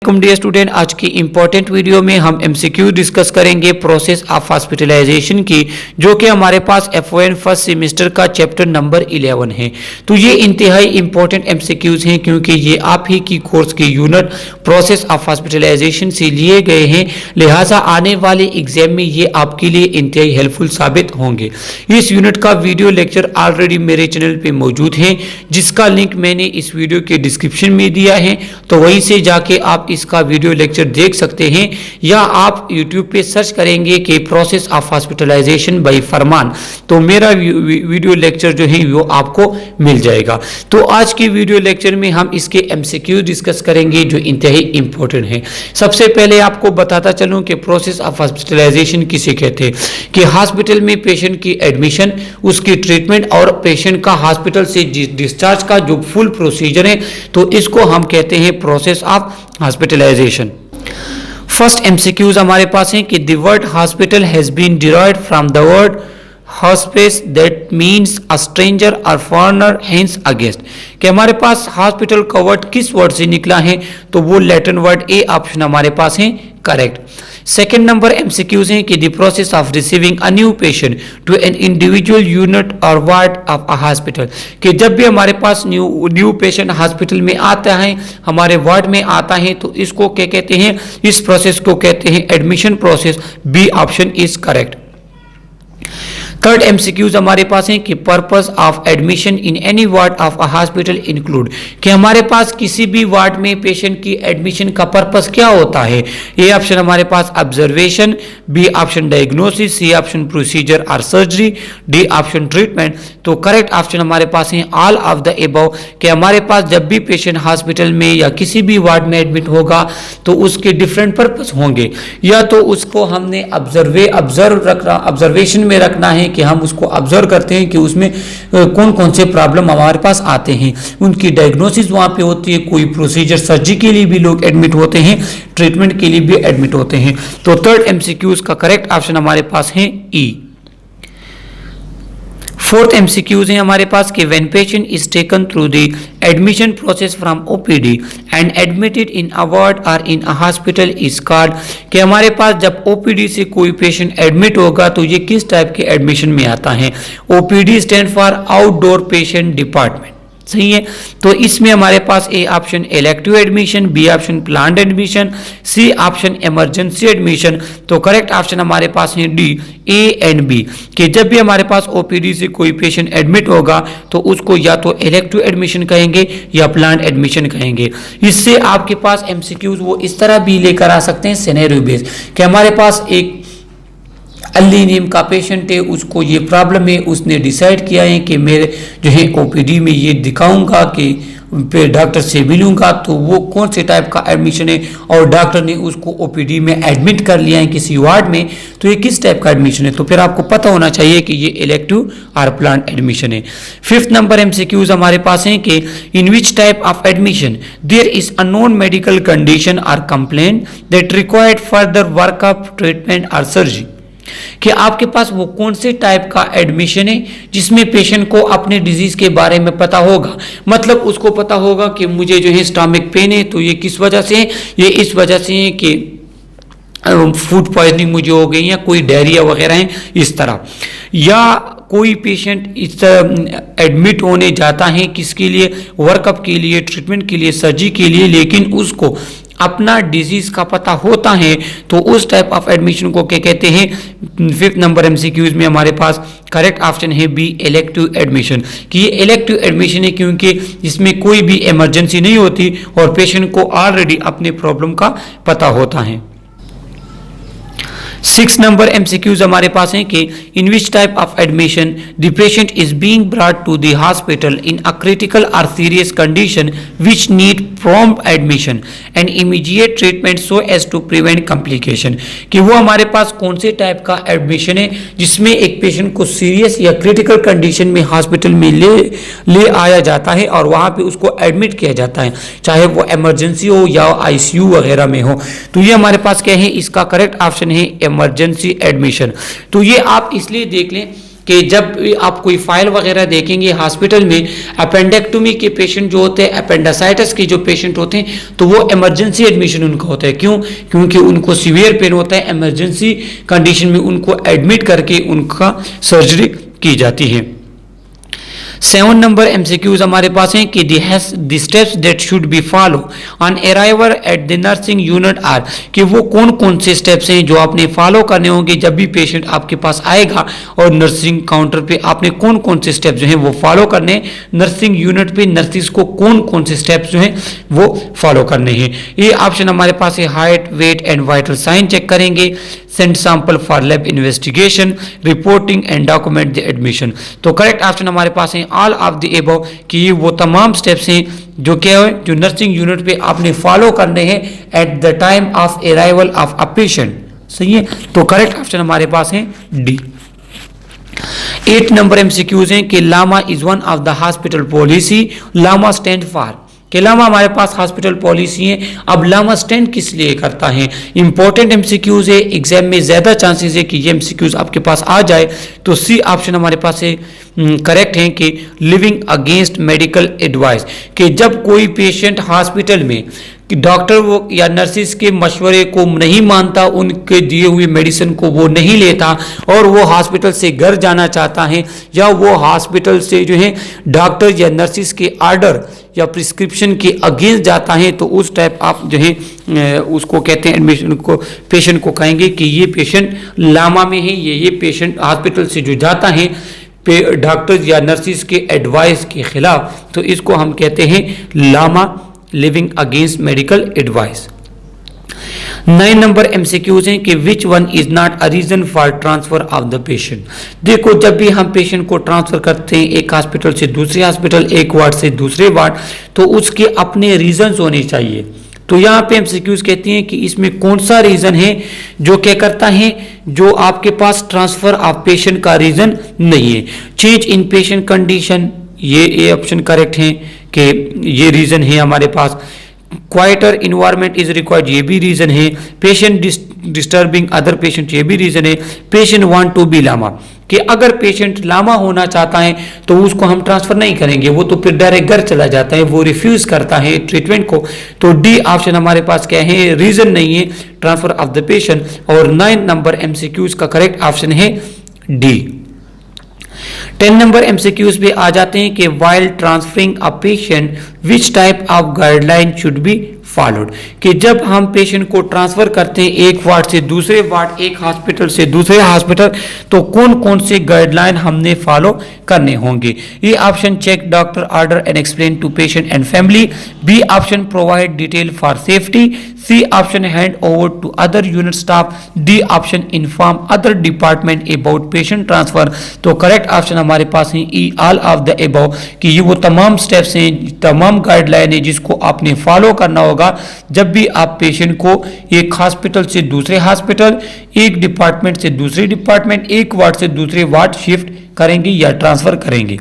Dear student, आज की important video में हम एमसीक्यू डिस्कस करेंगे प्रोसेस ऑफ हॉस्पिटलाइजेशन की, जो कि हमारे पास एफओएन फर्स्ट सेमेस्टर का चैप्टर नंबर 11 है। तो ये इंतहाई इंपॉर्टेंट एमसीक्यूज हैं क्योंकि ये आप ही की कोर्स की यूनिट प्रोसेस ऑफ हॉस्पिटलाइजेशन से लिए गए हैं, लिहाजा आने वाले एग्जाम में ये आपके लिए इंतहाई हेल्पफुल साबित होंगे। इस यूनिट का वीडियो लेक्चर ऑलरेडी मेरे चैनल पे मौजूद है, जिसका लिंक मैंने इस वीडियो के डिस्क्रिप्शन में दिया है, तो वहीं से जाके आप इसका वीडियो लेक्चर देख सकते हैं, या आप YouTube पे सर्च करेंगे कि प्रोसेस ऑफ हॉस्पिटलाइजेशन बाय फरमान, तो मेरा वीडियो लेक्चर जो है वो आपको मिल जाएगा। तो आज की वीडियो लेक्चर में हम इसके एमसीक्यू डिस्कस करेंगे जो इंतहाई इंपॉर्टेंट है। सबसे पहले आपको बताता चलूं कि प्रोसेस ऑफ हॉस्पिटलाइजेशन किसे कहते हैं, कि हॉस्पिटल में पेशेंट की एडमिशन, उसकी ट्रीटमेंट और पेशेंट का हॉस्पिटल से डिस्चार्ज का जो फुल प्रोसीजर है, तो इसको हम कहते हैं process of hospitalisation. First MCQs हमारे पास है कि the word hospital has been derived from the word hospice that means a stranger और फॉरेनर, हेंस अ गेस्ट। कि हमारे पास हॉस्पिटल का वर्ड किस वर्ड से निकला है, तो वो लैटिन वर्ड, ए ऑप्शन हमारे पास है करेक्ट। सेकेंड नंबर एमसीक्यूज है कि the process of receiving a new patient to an individual unit और वार्ड ऑफ अ हॉस्पिटल, कि जब भी हमारे पास न्यू पेशेंट हॉस्पिटल में आता है, हमारे वार्ड में आता है, तो इसको क्या कहते हैं, इस प्रोसेस को कहते हैं admission process, B option is correct. Third MCQs हमारे पास है कि purpose of admission in any ward of a hospital include, कि हमारे पास किसी भी वार्ड में पेशेंट की एडमिशन का पर्पस क्या होता है। ए ऑप्शन हमारे पास observation, B option diagnosis, C option procedure और सर्जरी, डी ऑप्शन ट्रीटमेंट। तो करेक्ट ऑप्शन हमारे पास है ऑल ऑफ द एबव, कि हमारे पास जब भी पेशेंट हॉस्पिटल में या किसी भी वार्ड में एडमिट होगा तो उसके डिफरेंट पर्पस होंगे, या तो उसको हमने ऑब्जर्वेशन में रखना है कि हम उसको ऑब्जर्व करते हैं कि उसमें कौन कौन से प्रॉब्लम हमारे पास आते हैं, उनकी डायग्नोसिस वहां पे होती है, कोई प्रोसीजर सर्जरी के लिए भी लोग एडमिट होते हैं, ट्रीटमेंट के लिए भी एडमिट होते हैं। तो थर्ड एमसीक्यूज का करेक्ट ऑप्शन हमारे पास है ई। फोर्थ एमसीक्यूज है हमारे पास कि when patient is taken through the admission process from OPD and admitted in a ward और इन अ हॉस्पिटल इज कॉल्ड, कि हमारे पास जब ओपीडी से कोई पेशेंट एडमिट होगा तो ये किस टाइप के एडमिशन में आता है। OPD stand for outdoor patient department, सही है। तो इसमें हमारे पास A option elective admission, B option planned admission, C option emergency admission. तो करेक्ट ऑप्शन हमारे पास है डी, ए एंड बी, कि जब भी हमारे पास ओपीडी से कोई पेशेंट एडमिट होगा तो उसको या तो इलेक्टिव एडमिशन कहेंगे या प्लान्ड एडमिशन कहेंगे। इससे आपके पास एमसीक्यूज वो इस तरह भी लेकर आ सकते हैं सिनेरियो बेस्ड, कि हमारे पास एक अली नेम का पेशेंट है, उसको ये प्रॉब्लम है, उसने डिसाइड किया है कि मेरे जो है ओपीडी में ये दिखाऊंगा कि डॉक्टर से मिलूंगा, तो वो कौन से टाइप का एडमिशन है, और डॉक्टर ने उसको ओपीडी में एडमिट कर लिया है किसी वार्ड में, तो ये किस टाइप का एडमिशन है। तो फिर आपको पता होना चाहिए कि ये इलेक्टिव और प्लान एडमिशन है। फिफ्थ नंबर एमसीक्यूज हमारे पास है कि in which type of admission there is a known medical condition or complaint that required further work of treatment or surgery, कि आपके पास वो कौन से टाइप का एडमिशन है जिसमें पेशेंट को अपने डिजीज के बारे में पता होगा, मतलब उसको पता होगा कि मुझे जो है स्टमक पेन है, तो ये किस वजह से है, ये इस वजह से है कि फूड पॉइजनिंग मुझे हो गई, या कोई डायरिया वगैरह है इस तरह। या कोई पेशेंट इस तरह एडमिट होने जाता है किसके लिए, वर्कअप के लिए, ट्रीटमेंट के लिए, सर्जरी के लिए, लेकिन उसको अपना डिजीज का पता होता है, तो उस टाइप ऑफ एडमिशन को क्या कहते हैं। फिफ्थ नंबर एमसीक्यूज में हमारे पास करेक्ट ऑप्शन है बी, इलेक्टिव एडमिशन, कि ये इलेक्टिव एडमिशन है क्योंकि इसमें कोई भी इमरजेंसी नहीं होती और पेशेंट को ऑलरेडी अपने प्रॉब्लम का पता होता है। सिक्स नंबर एमसीक्यूज हमारे पास है कि in which type of admission the patient is being brought to the hospital in a critical or serious condition which need prompt admission and immediate treatment so as to prevent complication, कि वो हमारे पास कौन से type का admission है जिसमें एक patient को सीरियस या क्रिटिकल कंडीशन में हॉस्पिटल में ले आया जाता है और वहाँ पे उसको एडमिट किया जाता है, चाहे वो इमरजेंसी हो या आईसीयू वगैरह में हो। तो ये हमारे पास क्या है, इसका करेक्ट ऑप्शन है इमरजेंसी एडमिशन। तो ये आप इसलिए देख लें कि जब भी आप कोई फाइल वगैरह देखेंगे हॉस्पिटल में, अपेंडेक्टोमी के पेशेंट जो होते हैं, अपेंडिसाइटिस के जो पेशेंट होते हैं, तो वो इमरजेंसी एडमिशन उनका होता है। क्यों? क्योंकि उनको सीवियर पेन होता है, इमरजेंसी कंडीशन में उनको एडमिट करके उनका सर्जरी की जाती है। 7 नंबर एमसीक्यूज हमारे पास हैं कि the steps that should be follow on arrival at the nursing unit are, कि वो कौन कौन से स्टेप्स हैं जो आपने फॉलो करने होंगे जब भी पेशेंट आपके पास आएगा, और नर्सिंग काउंटर पे आपने कौन कौन से स्टेप्स जो हैं वो फॉलो करने हैं, नर्सिंग यूनिट पे नर्सिस को कौन कौन से स्टेप्स जो हैं वो फॉलो करने हैं। ये ऑप्शन हमारे पास है, height, weight and vital sign check करेंगे, send sample for lab investigation, reporting and document the admission. तो करेक्ट ऑप्शन हमारे पास है ऑल ऑफ द एबव, कि ये वो तमाम स्टेप्स हैं जो क्या है, जो नर्सिंग यूनिट पे आपने फॉलो करने हैं at the time of arrival of a patient. सही है, तो करेक्ट ऑप्शन हमारे पास है डी। 8 नंबर एमसीक्यूज हैं कि LAMA is one of the hospital policy, LAMA stand for, कि लामा हमारे पास हॉस्पिटल पॉलिसी है। अब लामा स्टैंड किस लिए करता है? इंपॉर्टेंट एमसीक्यूज है, एग्जाम में ज्यादा चांसेस है कि ये एमसीक्यूज आपके पास आ जाए। तो सी ऑप्शन हमारे पास है करेक्ट है कि लिविंग अगेंस्ट मेडिकल एडवाइस, कि जब कोई पेशेंट हॉस्पिटल में कि डॉक्टर वो या नर्सिस के मशवरे को नहीं मानता, उनके दिए हुए मेडिसिन को वो नहीं लेता, और वो हॉस्पिटल से घर जाना चाहता है, या वो हॉस्पिटल से जो है डॉक्टर या नर्सिस के आर्डर या प्रिस्क्रिप्शन के अगेंस्ट जाता है, तो उस टाइप आप जो है उसको कहते हैं, एडमिशन को पेशेंट को कहेंगे कि ये पेशेंट लामा में है, ये पेशेंट हॉस्पिटल से जो जाता है डॉक्टर या नर्सिस के एडवाइस के खिलाफ, तो इसको हम कहते हैं LAMA, living against medical advice. 9 number MCQs हैं कि which one is not a reason for transfer of the patient. देखो, जब भी हम पेशेंट को ट्रांसफर करते हैं एक हॉस्पिटल से दूसरे हॉस्पिटल, एक वार्ड से दूसरे वार्ड, तो उसके अपने रीजंस होने चाहिए। तो यहाँ पे एमसीक्यूज कहती हैं कि इसमें कौन सा रीजन है जो क्या करता है, जो आपके पास ट्रांसफर ऑफ पेशेंट का रीजन नहीं है। चेंज इन पेशेंट कंडीशन, ये ऑप्शन करेक्ट है कि ये रीजन है हमारे पास। क्वाइटर इन्वायरमेंट इज रिक्वायर्ड, ये भी रीजन है। पेशेंट डिस्टर्बिंग अदर पेशेंट, ये भी रीजन है। Patient want to be LAMA, कि अगर पेशेंट लामा होना चाहता है तो उसको हम ट्रांसफर नहीं करेंगे, वो तो फिर डायरेक्ट घर चला जाता है, वो रिफ्यूज करता है ट्रीटमेंट को। तो डी ऑप्शन हमारे पास क्या है, रीजन नहीं है ट्रांसफर ऑफ द पेशेंट। और 9 नंबर एमसीक्यूज का करेक्ट ऑप्शन है डी। 10 नंबर एमसीक्यूज पे आ जाते हैं कि while transferring a patient which type of guideline should be followed, कि जब हम पेशेंट को ट्रांसफर करते हैं एक वार्ड से दूसरे वार्ड, एक हॉस्पिटल से दूसरे हॉस्पिटल, तो कौन कौन से गाइडलाइन हमने फॉलो करने होंगे। ये option check doctor order and explain to patient and family, B option provide detail for safety, C option hand over to other unit staff, D option inform other department about patient transfer. तो correct option हमारे पास है E, all of the above, कि ये वो तमाम steps हैं, तमाम गाइडलाइन है जिसको आपने फॉलो करना होगा जब भी आप पेशेंट को एक हॉस्पिटल से दूसरे हॉस्पिटल, एक डिपार्टमेंट से दूसरे डिपार्टमेंट, एक वार्ड से दूसरे वार्ड शिफ्ट करेंगे या ट्रांसफर करेंगे।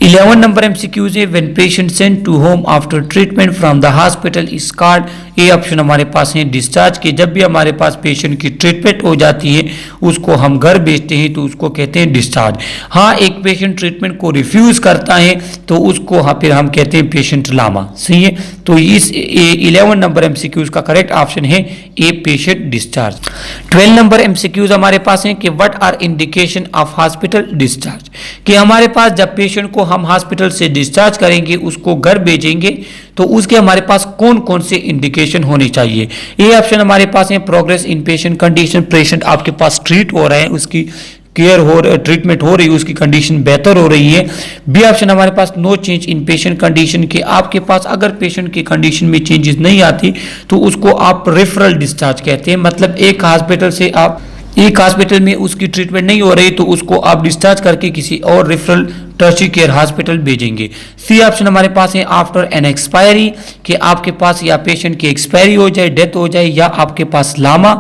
11 नंबर एमसीक्यूज है when patient sent to home after treatment from the hospital is called, ये ऑप्शन हमारे पास है डिस्चार्ज, के जब भी हमारे पास पेशेंट की ट्रीटमेंट हो जाती है उसको हम घर भेजते हैं तो उसको कहते हैं डिस्चार्ज। हाँ, एक पेशेंट ट्रीटमेंट को रिफ्यूज करता है तो उसको फिर हम कहते हैं पेशेंट लामा। सही है, तो इस 11 नंबर एमसीक्यूज का करेक्ट ऑप्शन है A, patient discharge. 12 number MCQs हमारे पास है कि what are indication of hospital discharge, कि हमारे पास जब पेशेंट को हम हॉस्पिटल से डिस्चार्ज करेंगे, उसको घर भेजेंगे, तो उसके हमारे पास कौन कौन से इंडिकेशन होने चाहिए। ये ऑप्शन हमारे पास है progress in patient condition, patient आपके पास ट्रीट हो रहा है, उसकी केयर हो ट्रीटमेंट हो रही है, उसकी कंडीशन बेहतर हो रही है। बी ऑप्शन हमारे पास no change in patient condition, के आपके पास अगर पेशेंट की कंडीशन में चेंजेस नहीं आती तो उसको आप रेफरल डिस्चार्ज कहते हैं, मतलब एक हॉस्पिटल से आप एक हॉस्पिटल में उसकी ट्रीटमेंट नहीं हो रही तो उसको आप डिस्चार्ज करके किसी और रेफरल टर्शियरी केयर हॉस्पिटल भेजेंगे। सी ऑप्शन हमारे पास है आफ्टर एन एक्सपायरी, कि आपके पास या पेशेंट की एक्सपायरी हो जाए, डेथ हो जाए, या आपके पास लामा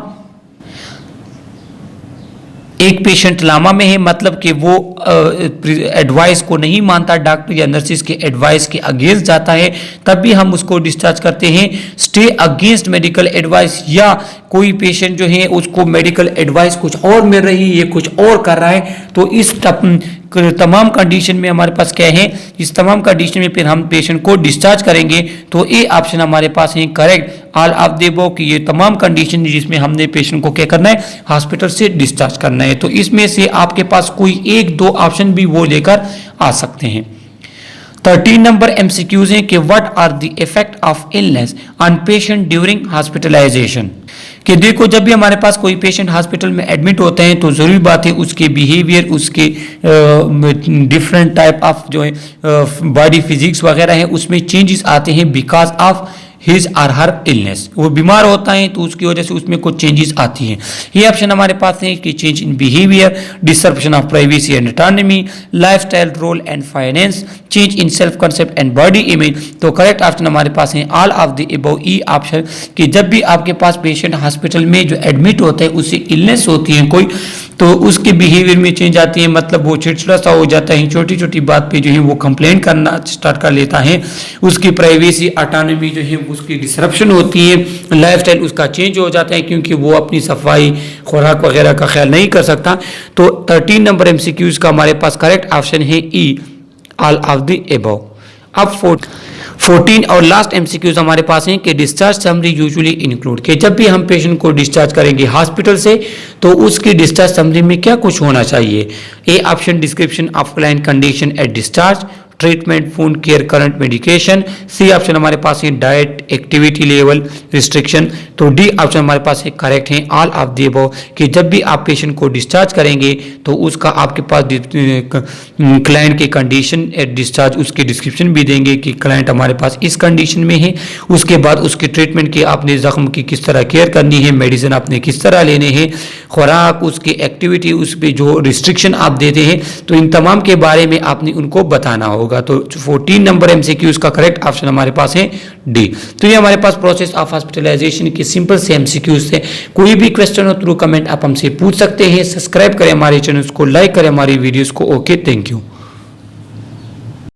एक पेशेंट लामा में है, मतलब कि वो एडवाइस को नहीं मानता, डॉक्टर या नर्सिस के एडवाइस के अगेंस्ट जाता है, तब भी हम उसको डिस्चार्ज करते हैं। स्टे अगेंस्ट मेडिकल एडवाइस, या कोई पेशेंट जो है उसको मेडिकल एडवाइस कुछ और मिल रही है, ये कुछ और कर रहा है, तो इस तमाम कंडीशन में हमारे पास क्या है, इस तमाम कंडीशन में फिर हम पेशेंट को डिस्चार्ज करेंगे। तो ये ऑप्शन हमारे पास है correct, all of the above, कि ये तमाम कंडीशन जिसमें हमने पेशेंट को क्या करना है, हॉस्पिटल से डिस्चार्ज करना है। तो इसमें से आपके पास कोई एक दो ऑप्शन भी वो लेकर आ सकते हैं। 13 नंबर एमसीक्यूज हैं कि what are the effect of illness on patient during hospitalisation. कि देखो, जब भी हमारे पास कोई पेशेंट हॉस्पिटल में एडमिट होते हैं तो ज़रूरी बात है उसके बिहेवियर, उसके डिफरेंट टाइप ऑफ जो है बॉडी फिजिक्स वगैरह है, उसमें चेंजेस आते हैं बिकॉज ऑफ हिज और हर इलनेस। वो बीमार होता है तो उसकी वजह से उसमें कुछ चेंजेस आती हैं। ये ऑप्शन हमारे पास है कि change in behaviour, disruption of privacy and autonomy, lifestyle, role and finance, change in self concept and body image. तो करेक्ट ऑप्शन हमारे पास है all of the above, E option, कि जब भी आपके पास पेशेंट हॉस्पिटल में जो एडमिट होता है उससे इलनेस होती है कोई, तो उसके बिहेवियर में चेंज आती है, मतलब वो चिड़चिड़ा सा हो जाता है, छोटी छोटी बात पे जो है वो कंप्लेन करना स्टार्ट कर लेता है, उसकी प्राइवेसी ऑटोनॉमी जो है उसकी डिसरप्शन होती है, लाइफस्टाइल उसका चेंज हो जाता है क्योंकि वो अपनी सफाई, खुराक वगैरह का ख्याल नहीं कर सकता। तो 13 नंबर एमसीक्यूज का हमारे पास करेक्ट ऑप्शन है E, all of the above. अब 14 और लास्ट एमसीक्यूज हमारे पास हैं कि डिस्चार्ज समरी यूजुअली इंक्लूड, कि जब भी हम पेशेंट को डिस्चार्ज करेंगे हॉस्पिटल से तो उसकी डिस्चार्ज समरी में क्या कुछ होना चाहिए। A option, description of client condition at discharge, treatment, food care, current medication. C option हमारे पास है डाइट, एक्टिविटी लेवल, रिस्ट्रिक्शन। तो डी ऑप्शन हमारे पास है करेक्ट है ऑल ऑफ द अबव, कि जब भी आप पेशेंट को डिस्चार्ज करेंगे तो उसका आपके पास क्लाइंट की कंडीशन एट डिस्चार्ज, उसकी डिस्क्रिप्शन भी देंगे कि क्लाइंट हमारे पास इस कंडीशन में है, उसके बाद उसके ट्रीटमेंट की आपने जख्म की किस तरह केयर करनी है, मेडिसिन आपने किस तरह लेने हैं, खुराक, उसकी एक्टिविटी, उस पर जो रिस्ट्रिक्शन आप देते हैं, तो इन तमाम के बारे में आपने उनको बताना होगा। तो 14 नंबर एमसीक्यूज का करेक्ट ऑप्शन हमारे पास है डी। तो ये हमारे पास प्रोसेस ऑफ हॉस्पिटलाइजेशन के सिंपल से एमसीक्यूज थे। कोई भी क्वेश्चन हो थ्रू कमेंट आप हमसे पूछ सकते हैं। सब्सक्राइब करें हमारे चैनल को, लाइक करें हमारी वीडियोस को। Okay, thank you.